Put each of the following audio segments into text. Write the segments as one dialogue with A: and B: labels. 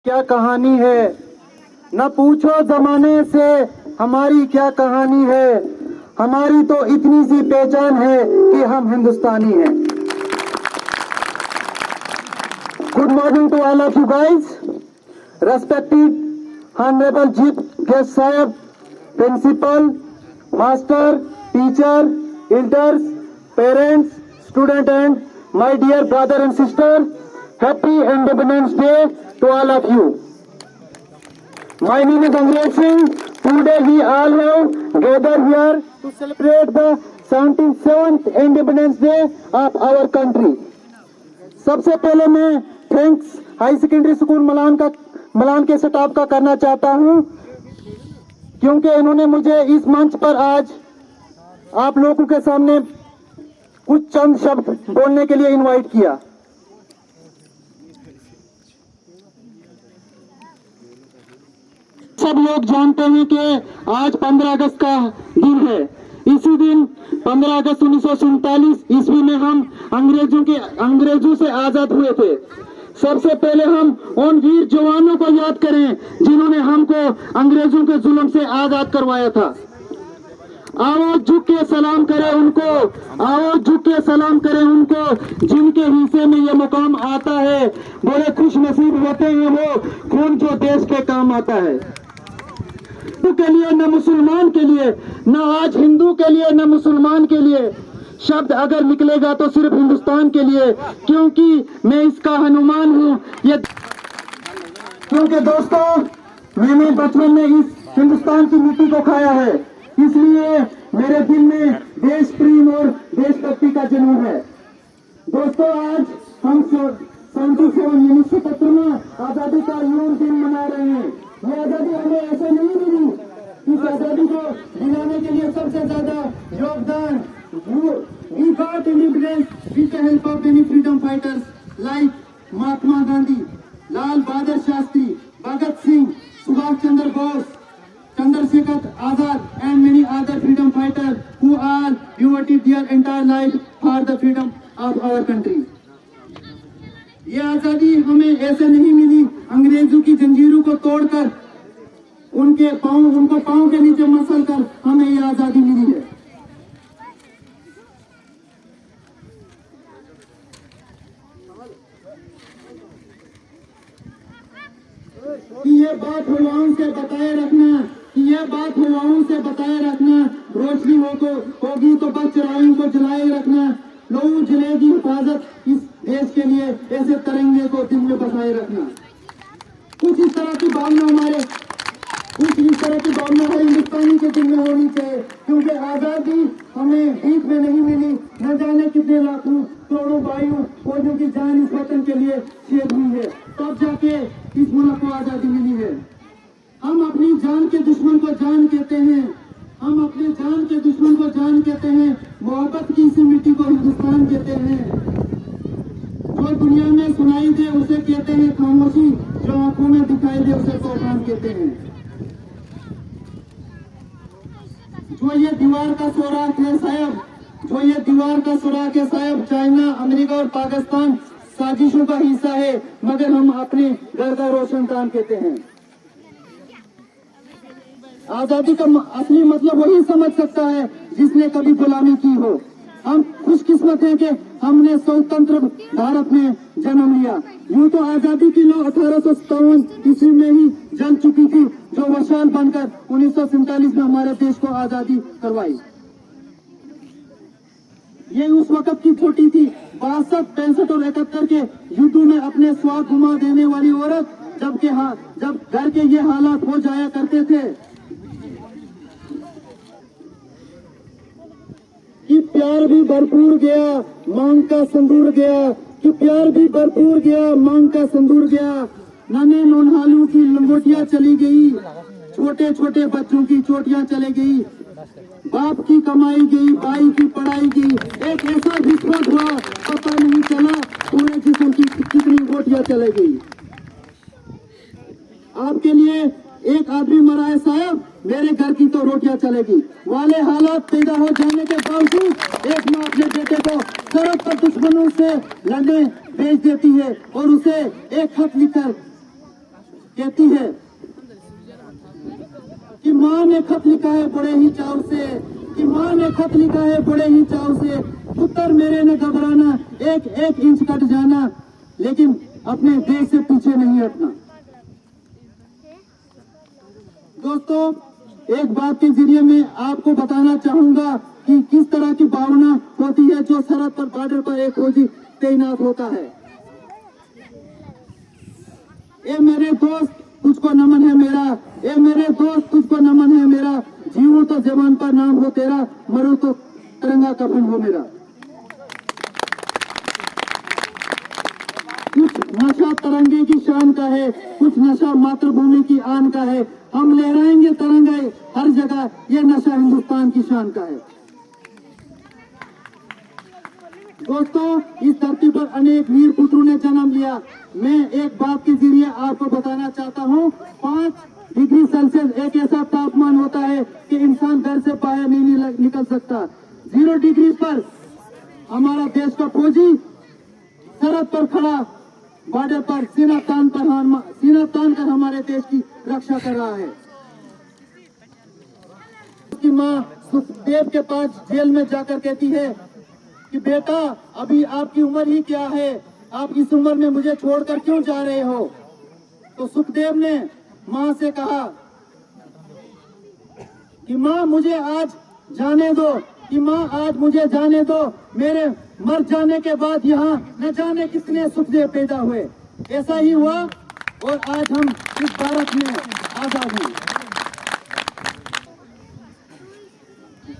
A: क्या कहानी है, न पूछो जमाने से हमारी क्या कहानी है। हमारी तो इतनी सी पहचान है कि हम हिंदुस्तानी हैं। Good morning to all of you guys, respected honourable chief guest साहब, principal, master, teacher, elders, parents, student and my dear brother and sister, happy Independence Day to all of you. My name is Angrez Singh. Today we all have gathered here to celebrate the 77th Independence Day of our country. सबसे पहले मैं thanks high secondary school Malan के staff का करना चाहता हूं, क्योंकि इन्होंने मुझे इस मंच पर आज आप लोगों के सामने कुछ चंद शब्द बोलने के लिए इनवाइट किया। सब लोग जानते हैं कि आज 15 अगस्त का दिन है। इसी दिन 15 अगस्त 1947 ईस्वी में हम अंग्रेजों से आजाद हुए थे। सबसे पहले हम उन वीर जवानों को याद करें जिन्होंने हमको अंग्रेजों के जुल्म से आजाद करवाया था। आओ झुक के सलाम करें उनको, आओ झुक के सलाम करें उनको जिनके हिस्से में ये मुकाम आता है। बड़े खुश नसीब होते हैं वो खून जो देश के काम आता है। के लिए न मुसलमान के लिए, न आज हिंदू के लिए, न मुसलमान के लिए शब्द अगर निकलेगा तो सिर्फ हिंदुस्तान के लिए, क्योंकि मैं इसका हनुमान हूँ। ये क्योंकि दोस्तों मैंने बचपन में इस हिंदुस्तान की मिट्टी को खाया है, इसलिए मेरे दिल में देश प्रेम और देशभक्ति का जुनून है। दोस्तों आज हम 77वां आजादी का यूं दिन मना रहे हैं। ये आजादी हमें ऐसे नहीं मिली। इस आजादी को दिलाने के लिए सबसे ज्यादा योगदान we got independence with the help of many freedom fighters like Mahatma Gandhi, Lal Bahadur Shastri, Bhagat Singh, Subhash Chandra Bose, Chandrasekhar Azad and many other freedom fighters who all devoted their entire life for the freedom of our country. ये आजादी हमें ऐसे नहीं मिली अंग्रेजों की जंजीरों को तोड़कर उनको पांव के नीचे मसल कर हमें ये आजादी मिली है। कि ये बात युवाओं से बताए रखना, कि यह बात युवाओं से बताए रखना, रोशनी होगी तो बस चिरागों को जलाए रखना, लोगों जलेगी हिफाजत इस देश के लिए, ऐसे तिरंगे को दिल में बसाए रखना। कुछ इस तरह की भावना हमारे हिंदुस्तानी के दिल में होनी चाहिए, क्योंकि आजादी हमें भीख में नहीं मिली। न जाने कितने लाखों करोड़ों भाइयों फौजों की जान इस वतन के लिए शहीद हुई है, तब जाके इस मुल्क को आजादी मिली है। हम अपनी जान के दुश्मन को जान कहते हैं, हम अपने जान के दुश्मन को जान कहते हैं, मोहब्बत की इसी मिट्टी को हिंदुस्तान कहते हैं। जो दुनिया में सुनाई दे उसे कहते हैं खामोशी, जो आंखों में दिखाई दे उसे तूफान कहते हैं। जो ये दीवार का सुराख है साहब, जो ये दीवार का सुराख है साहब, चाइना, अमेरिका और पाकिस्तान साजिशों का हिस्सा है, मगर हम अपने घर का रोशन काम कहते हैं। आजादी का असली मतलब वही समझ सकता है जिसने कभी गुलामी की हो। हम खुशकिस्मत हैं कि हमने स्वतंत्र भारत में जन्म लिया। यूं तो आजादी की लौ 1857 ईस्वी में ही जल चुकी थी, जो मशाल बनकर 1947 में हमारे देश को आजादी करवाई। ये उस वक्त की छोटी थी 62, 65 और 71 के युद्धों में अपने स्वाद घुमा देने वाली औरत, जब घर के ये हालात हो जाया करते थे कि प्यार भी भरपूर गया, मांग का संदूर गया, कि प्यार भी भरपूर गया, मांग का संदूर गया। नन्हे नौनहालों की लंगोटियां चली गई, छोटे छोटे बच्चों की चोटियां चली गई, बाप की कमाई गई, भाई की पढ़ाई गई। एक ऐसा विस्फोट हुआ पता नहीं चला पूरे जिस्म की कितनी गोटियां चली गई। आपके लिए एक आदमी मरा है साहब, मेरे घर की तो रोटियां चलेगी वाले हालात पैदा हो जाने के बावजूद एक माँ अपने बेटे को सड़क पर दुश्मनों से लड़ने भेज देती है और उसे एक खत लिखकर
B: कहती है कि माँ ने खत लिखा है बड़े ही चाव से, कि माँ ने खत लिखा है बड़े ही चाव से, पुत्र मेरे ने घबराना, एक एक इंच कट जाना, लेकिन अपने देश से पीछे नहीं हटना। दोस्तों, एक बात के जरिए मैं आपको बताना चाहूंगा कि किस तरह की भावना होती है जो सरहद पर, बॉर्डर पर एक फौजी तैनात होता है। ए मेरे दोस्त तुझको नमन है मेरा, ए मेरे दोस्त तुझको नमन है मेरा, जीऊं तो जवान पर नाम हो तेरा, मरूं तो तिरंगा कफन हो मेरा। कुछ नशा तिरंगे की शान का है, कुछ नशा मातृभूमि की आन का है, हम लहराएंगे तिरंगा हर जगह, ये नशा हिंदुस्तान की शान का है। दोस्तों, इस धरती पर अनेक वीर पुत्रों ने जन्म लिया। मैं एक बात के जरिए आपको बताना चाहता हूँ, 5 डिग्री सेल्सियस एक ऐसा तापमान होता है कि इंसान घर से बाहर नहीं निकल सकता। 0 डिग्री पर हमारा देश का फौजी सरहद पर खड़ा, बॉर्डर पर सीना तान कर हमारे देश की रक्षा कर रहा है। उसकी माँ सुखदेव के पास जेल में जाकर कहती है कि बेटा, अभी आपकी उम्र ही क्या है, आप इस उम्र में मुझे छोड़कर क्यों जा रहे हो? तो सुखदेव ने माँ से कहा कि माँ मुझे आज जाने दो, कि माँ आज मुझे जाने दो, मेरे मर जाने के बाद यहाँ न जाने कितने सुखदेव पैदा हुए। ऐसा ही हुआ और आज हम इस भारत में आजाद हैं।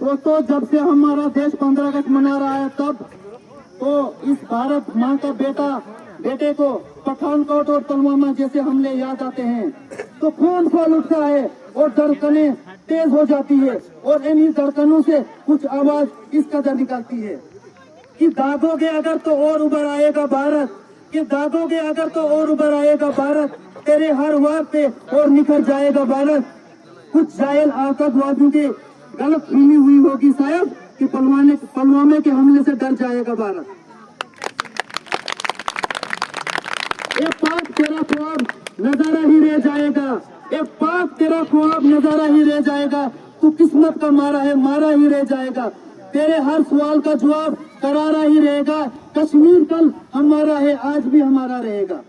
B: दोस्तों, जब से हमारा देश 15 अगस्त मना रहा है, तब तो इस भारत माँ का बेटे को पठानकोट और पुलवामा जैसे हमले याद आते हैं, तो खून खोल उठता है और धड़कनें तेज हो जाती है, और इन्हीं धड़कनों से कुछ आवाज इस कदर निकलती है कि दागोगे अगर तो और उभर आएगा भारत, कि दागोगे अगर तो और उभर आएगा भारत, तेरे हर वार पे और निखर जाएगा भारत। कुछ जायल आतंकवादियों की गलत फहमी हुई होगी शायद कि पुलवामा के हमले से डर जाएगा भारत। ये पाक तेरा ख्वाब नजारा ही रह जाएगा, ये पाक तेरा ख्वाब नजारा ही रह जाएगा, तू किस्मत का मारा ही रह जाएगा, तेरे हर सवाल का जवाब करारा ही रहेगा। कश्मीर कल हमारा है, आज भी हमारा रहेगा।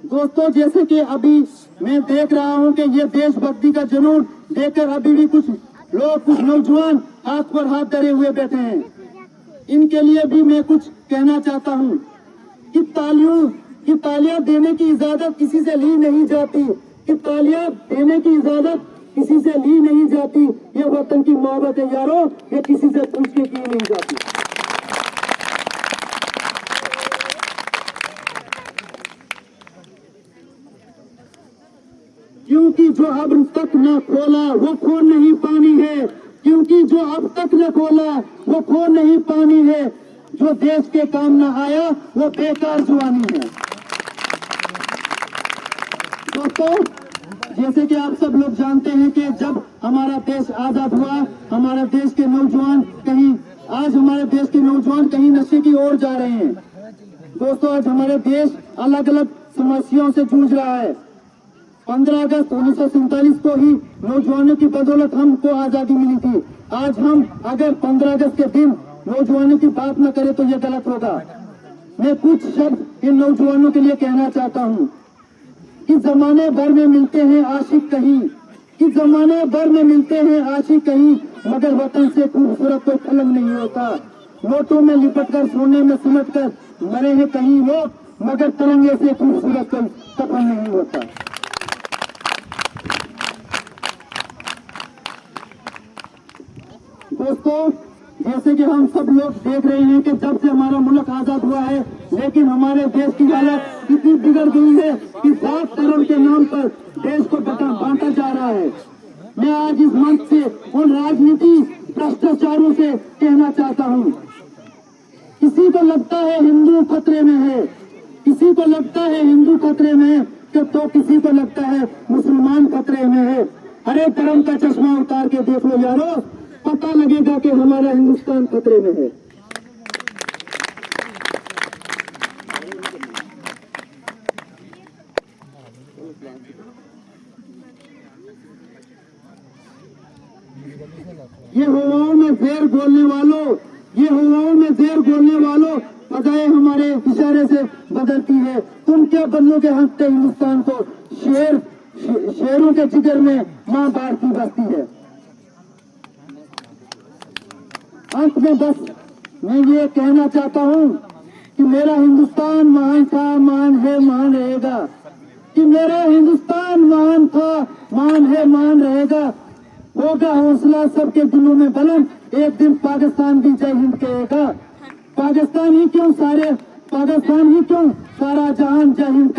B: दोस्तों, जैसे कि अभी मैं देख रहा हूं कि ये देशभक्ति का जुनून देखकर अभी भी कुछ नौजवान हाथ पर हाथ धरे हुए बैठे हैं। इनके लिए भी मैं कुछ कहना चाहता हूं कि तालियां देने की इजाजत किसी से ली नहीं जाती, कि तालियां देने की इजाजत किसी से ली नहीं जाती। ये वतन की मोहब्बत है यारों, ये किसी से पूछ के की नहीं जाती। क्योंकि जो अब तक न खोला वो खून नहीं पानी है, क्योंकि जो अब तक न खोला वो खून नहीं पानी है, जो देश के काम न आया वो बेकार जुबानी है। दोस्तों, जैसे कि आप सब लोग जानते हैं कि जब हमारा देश आजाद हुआ, हमारे देश के नौजवान कहीं नशे की ओर जा रहे हैं। दोस्तों, आज हमारे देश अलग अलग समस्याओं से जूझ रहा है। 15 अगस्त 1947 को ही नौजवानों की बदौलत हमको आजादी मिली थी। आज हम अगर 15 अगस्त के दिन नौजवानों की बात न करें तो ये गलत होगा। मैं कुछ शब्द इन नौजवानों के लिए कहना चाहता हूँ कि जमाने भर में मिलते हैं आशिक कहीं, कि जमाने भर में मिलते हैं आशिक कहीं, मगर वतन से खूबसूरत कोई पलंग नहीं होता। नोटों में लिपट कर, सोने में सिमट कर मरे हैं कहीं लोग, मगर तिरंगे से खूबसूरत कोई कफन नहीं होता। दोस्तों, जैसे कि हम सब लोग देख रहे हैं कि जब से हमारा मुल्क आजाद हुआ है, लेकिन हमारे देश की हालत इतनी बिगड़ गई है कि जात धर्म के नाम पर देश को बांटा जा रहा है। मैं आज इस मंच से उन राजनीति भ्रष्टाचारों से कहना चाहता हूँ, किसी को लगता है हिंदू खतरे में है, किसी को लगता है हिंदू खतरे में है, तो किसी को लगता है मुसलमान खतरे में है। हर एक धर्म का चश्मा उतार के देख लो यारो, पता लगेगा कि हमारा हिंदुस्तान खतरे में है। ढेर बोलने वालों, ये हवाओं में ढेर बोलने वालों, बजाय हमारे इशारे से बदलती है। तुम क्या बदलोगे हंसते हिंदुस्तान को? शेरों के जिगर में मां भारती बसती है। अंत में बस मैं ये कहना चाहता हूँ कि मेरा हिंदुस्तान महान था, महान है, महान रहेगा। कि मेरा हिंदुस्तान महान था, महान है, महान रहेगा। होगा हौसला सबके दिलों में बुलंद, एक दिन पाकिस्तान भी जय हिंद कहेगा। पाकिस्तान ही क्यों सारा जहान जय हिंद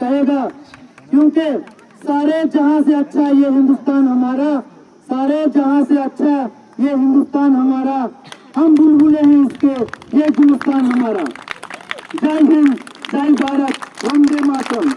B: कहेगा। क्योंकि सारे जहां से अच्छा ये हिंदुस्तान हमारा, सारे जहां से अच्छा ये हिंदुस्तान हमारा। हम बुलबुलें हैं इसके, ये हिंदुस्तान हमारा। जय हिंद, जय भारत, वंदे मातरम।